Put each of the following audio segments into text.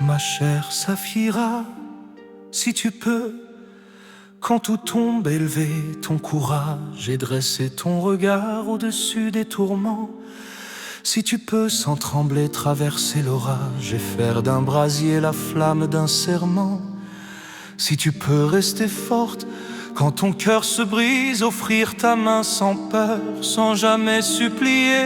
Ma chère Saphira, si tu peux, quand tout tombe, élever ton courage et dresser ton regard au-dessus des tourments. Si tu peux, sans trembler, traverser l'orage et faire d'un brasier la flamme d'un serment. Si tu peux rester forte quand ton cœur se brise, offrir ta main sans peur, sans jamais supplier.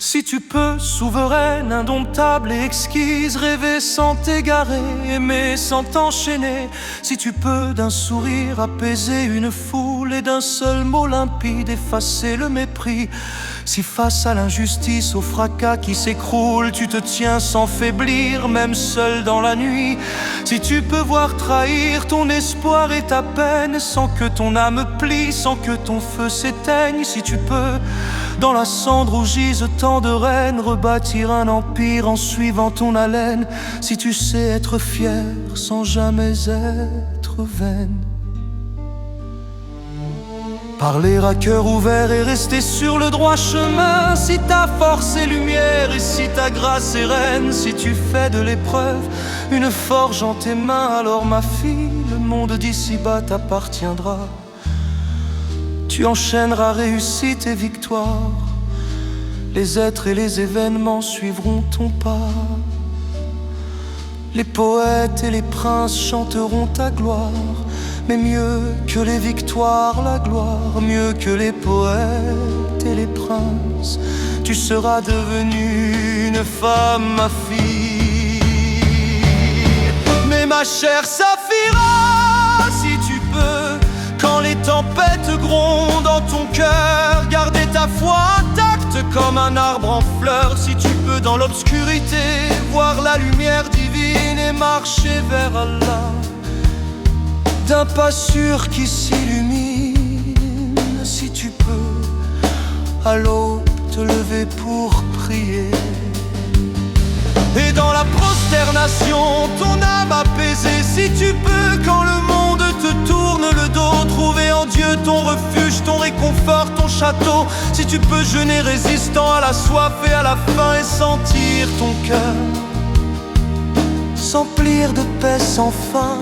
Si tu peux, souveraine, indomptable et exquise, rêver sans t'égarer, aimer sans t'enchaîner. Si tu peux, d'un sourire apaiser une foule et d'un seul mot limpide effacer le mépris. Si face à l'injustice, au fracas qui s'écroule, tu te tiens sans faiblir, même seul dans la nuit. Si tu peux voir trahir ton espoir et ta peine, sans que ton âme plie, sans que ton feu s'éteigne. Si tu peux, dans la cendre où gisent tant de reines, rebâtir un empire en suivant ton haleine. Si tu sais être fier sans jamais être vaine. Parler à cœur ouvert et rester sur le droit chemin. Si ta force est lumière et si ta grâce est reine. Si tu fais de l'épreuve une forge en tes mains, alors ma fille, le monde d'ici-bas t'appartiendra. Tu enchaîneras réussite et victoire. Les êtres et les événements suivront ton pas. Les poètes et les princes chanteront ta gloire. Mais mieux que les victoires, la gloire, mieux que les poètes et les princes, tu seras devenue une femme, ma fille. Mais ma chère Saphira, si tu peux, quand les tempêtes grondent dans ton cœur, garder ta foi intacte comme un arbre en fleurs. Si tu peux, dans l'obscurité, voir la lumière divine et marcher vers Allah, d'un pas sûr qui s'illumine. Si tu peux, à l'aube te lever pour prier, et dans la prosternation ton âme apaisée. Si tu peux, quand le monde te tourne le dos, trouver en Dieu ton refuge, ton réconfort, ton château. Si tu peux jeûner résistant à la soif et à la faim, et sentir ton cœur s'emplir de paix sans fin.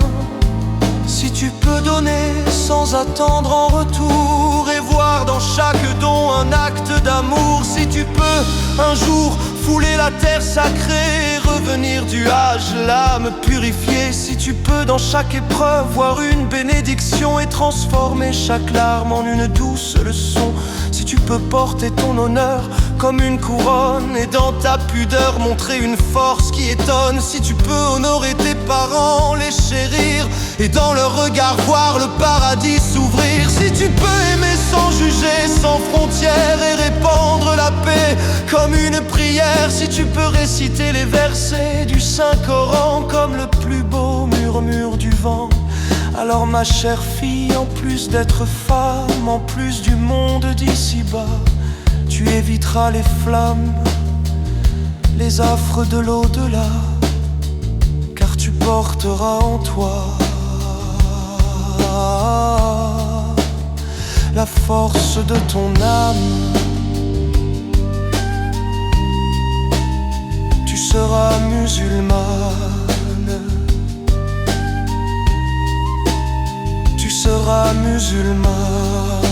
Si tu peux donner sans attendre en retour, et voir dans chaque don un acte d'amour. Si tu peux un jour fouler la terre sacrée, revenir du âge, l'âme purifiée. Si tu peux dans chaque épreuve voir une bénédiction et transformer chaque larme en une douce leçon. Si tu peux porter ton honneur comme une couronne, et dans ta pudeur montrer une force qui étonne. Si tu peux honorer tes parents, les chérir, et dans leur regard voir le paradis s'ouvrir. Si tu peux aimer sans juger, sans frontières, et répandre la paix comme une prière. Si tu peux réciter les versets du Saint-Coran comme le plus beau murmure du vent, alors ma chère fille, en plus d'être femme, en plus du monde d'ici-bas, tu éviteras les flammes, les affres de l'au-delà, car tu porteras en toi la force de ton âme. Tu seras musulmane, tu seras musulmane.